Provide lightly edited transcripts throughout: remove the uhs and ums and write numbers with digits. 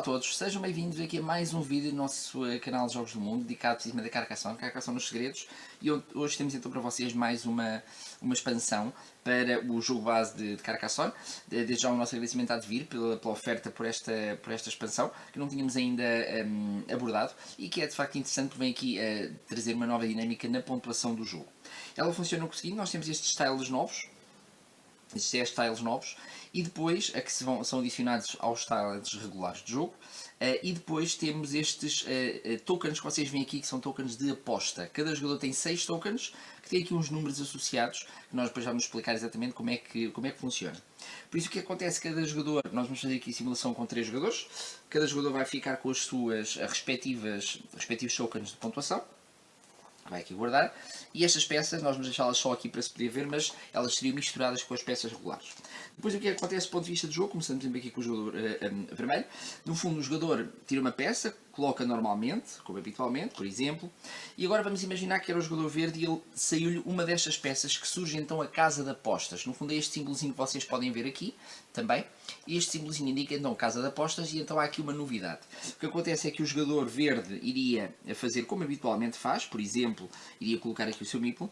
todos, sejam bem-vindos aqui a mais um vídeo do nosso canal de Jogos do Mundo, dedicado precisamente a Carcassonne nos segredos, e hoje temos então para vocês mais uma expansão para o jogo base de Carcassonne. Desde já o nosso agradecimento a Devir pela oferta por esta expansão, que não tínhamos ainda abordado, e que é de facto interessante porque vem aqui trazer uma nova dinâmica na pontuação do jogo. Ela funciona com o seguinte: nós temos estes tiles novos, estes 10 tiles novos, e depois a que são adicionados aos tiles regulares de jogo, e depois temos estes tokens que vocês veem aqui, que são tokens de aposta. Cada jogador tem 6 tokens, que tem aqui uns números associados, que nós depois vamos explicar exatamente como é que funciona. Por isso o que acontece, cada jogador, nós vamos fazer aqui a simulação com 3 jogadores, cada jogador vai ficar com as suas respectivos tokens de pontuação, vai aqui guardar, e estas peças nós vamos deixá-las só aqui para se poder ver, mas elas seriam misturadas com as peças regulares. Depois o que acontece do ponto de vista do jogo, começando sempre aqui com o jogador vermelho. No fundo o jogador tira uma peça, coloca normalmente, como habitualmente, por exemplo, e agora vamos imaginar que era o jogador verde e ele saiu-lhe uma destas peças, que surge então a casa de apostas. No fundo é este símbolozinho que vocês podem ver aqui também, e este símbolozinho indica então a casa de apostas, e então há aqui uma novidade. O que acontece é que o jogador verde iria fazer como habitualmente faz, por exemplo, iria colocar aqui o seu meeple,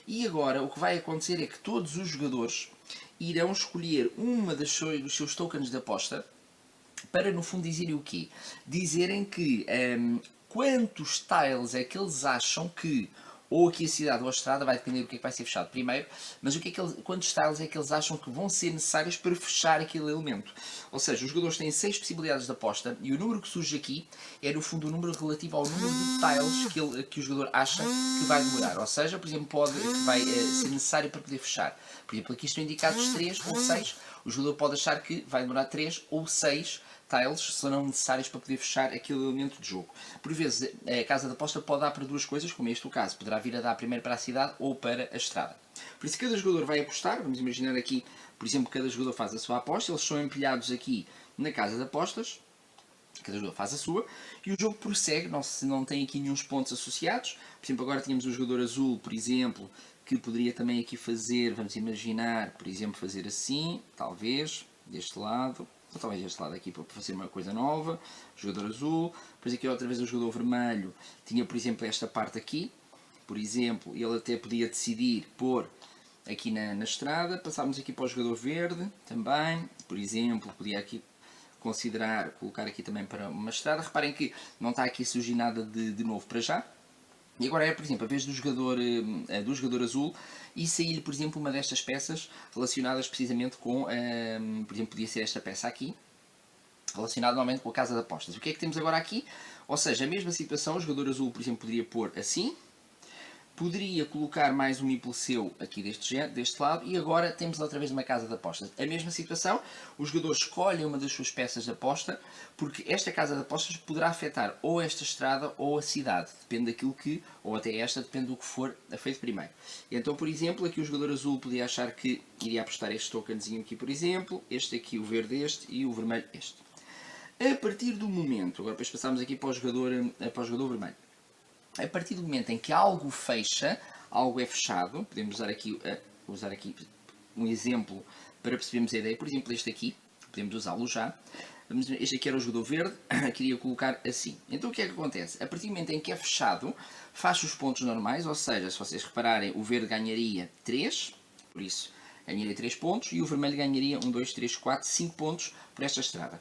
e agora o que vai acontecer é que todos os jogadores irão escolher uma dos seus tokens de aposta para no fundo dizerem o quê? Dizerem que quantos tiles é que eles acham que, ou aqui a cidade ou a estrada, vai depender do que é que vai ser fechado primeiro, mas quantos tiles é que eles acham que vão ser necessários para fechar aquele elemento. Ou seja, os jogadores têm 6 possibilidades de aposta, e o número que surge aqui é no fundo o número relativo ao número de tiles que o jogador acha que vai demorar. Ou seja, por exemplo, vai ser necessário para poder fechar. Por exemplo, aqui estão indicados 3 ou 6, o jogador pode achar que vai demorar 3 ou 6 tiles serão necessários para poder fechar aquele elemento de jogo. Por vezes a casa de aposta pode dar para duas coisas, como é este o caso, poderá vir a dar primeiro para a cidade ou para a estrada. Por isso cada jogador vai apostar, vamos imaginar aqui, por exemplo, cada jogador faz a sua aposta, eles são empilhados aqui na casa de apostas, cada jogador faz a sua, e o jogo prossegue, não tem aqui nenhum pontos associados. Por exemplo, agora tínhamos o jogador azul, por exemplo, que poderia também aqui fazer, vamos imaginar, por exemplo, fazer assim, talvez, deste lado, ou talvez deste lado aqui para fazer uma coisa nova, jogador azul. Depois aqui outra vez o jogador vermelho tinha, por exemplo, esta parte aqui, por exemplo, ele até podia decidir pôr aqui na estrada. Passámos aqui para o jogador verde também, por exemplo, podia aqui considerar colocar aqui também para uma estrada. Reparem que não está aqui a surgir nada de novo para já. E agora é, por exemplo, a vez do jogador azul, e sair-lhe, por exemplo, uma destas peças relacionadas precisamente com, por exemplo, podia ser esta peça aqui, relacionada normalmente com a casa de apostas. O que é que temos agora aqui? Ou seja, a mesma situação, o jogador azul, por exemplo, poderia pôr assim, poderia colocar mais um meeple seu aqui deste lado, e agora temos outra vez uma casa de apostas. A mesma situação, o jogador escolhe uma das suas peças de aposta, porque esta casa de apostas poderá afetar ou esta estrada ou a cidade, depende daquilo que, ou até esta, depende do que for feito primeiro. E então, por exemplo, aqui o jogador azul podia achar que iria apostar este tokenzinho aqui, por exemplo, este aqui, o verde este, e o vermelho este. A partir do momento, agora depois passamos aqui para o jogador vermelho. A partir do momento em que algo fecha, algo é fechado, podemos usar aqui um exemplo para percebermos a ideia. Por exemplo, este aqui, podemos usá-lo já. Este aqui era o jogador verde, queria colocar assim. Então o que é que acontece? A partir do momento em que é fechado, faz os pontos normais, ou seja, se vocês repararem, o verde ganharia 3, por isso ganharia 3 pontos, e o vermelho ganharia 1, 2, 3, 4, 5 pontos por esta estrada.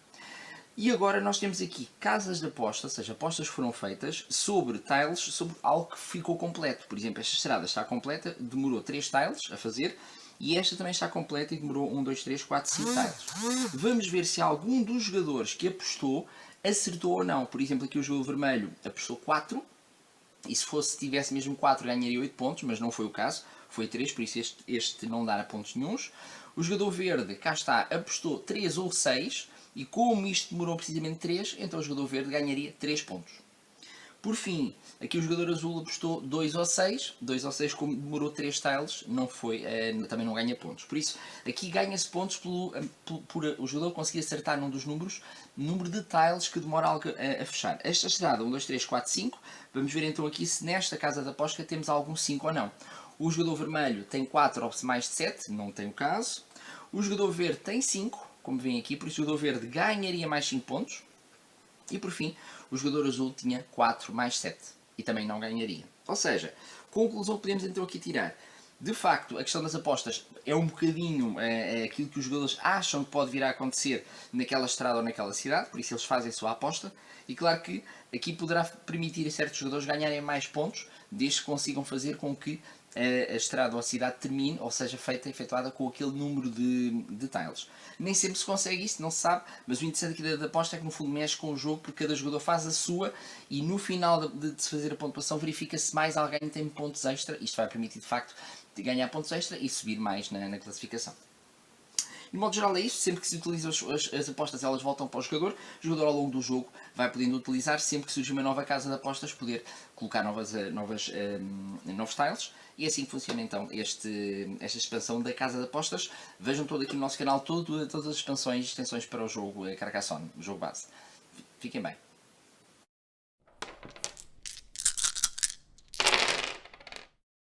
E agora nós temos aqui casas de aposta, ou seja, apostas que foram feitas sobre tiles, sobre algo que ficou completo. Por exemplo, esta estrada está completa, demorou 3 tiles a fazer, e esta também está completa e demorou 1, 2, 3, 4, 5 tiles. Vamos ver se algum dos jogadores que apostou acertou ou não. Por exemplo, aqui o jogador vermelho apostou 4, e se tivesse mesmo 4 ganharia 8 pontos, mas não foi o caso, foi 3, por isso este não dá pontos nenhuns. O jogador verde, cá está, apostou 3 ou 6, e como isto demorou precisamente 3, então o jogador verde ganharia 3 pontos. Por fim, aqui o jogador azul apostou 2 ou 6, como demorou 3 tiles, também não ganha pontos. Por isso, aqui ganha-se pontos por o jogador conseguir acertar num dos números, número de tiles que demora algo a fechar. Esta estrada, 1, 2, 3, 4, 5, vamos ver então aqui se nesta casa de aposta temos algum 5 ou não. O jogador vermelho tem 4 ou mais de 7, não tem o caso. O jogador verde tem 5, como veem aqui, por isso o jogador verde ganharia mais 5 pontos. E por fim, o jogador azul tinha 4 mais 7 e também não ganharia. Ou seja, conclusão que podemos então aqui tirar. De facto, a questão das apostas é um bocadinho aquilo que os jogadores acham que pode vir a acontecer naquela estrada ou naquela cidade, por isso eles fazem a sua aposta. E claro que aqui poderá permitir a certos jogadores ganharem mais pontos, desde que consigam fazer com que a estrada ou a cidade termine, ou seja, efetuada com aquele número de tiles. Nem sempre se consegue isso, não se sabe, mas o interessante aqui da aposta é que no fundo mexe com o jogo, porque cada jogador faz a sua e no final de se fazer a pontuação verifica se mais alguém tem pontos extra. Isto vai permitir de facto ganhar pontos extra e subir mais na classificação. De modo geral é isto, sempre que se utilizam as apostas elas voltam para o jogador ao longo do jogo vai podendo utilizar, sempre que surge uma nova casa de apostas, poder colocar novos tiles, e é assim que funciona então esta expansão da casa de apostas. Vejam todo aqui no nosso canal todas as expansões e extensões para o jogo Carcassonne, o jogo base. Fiquem bem.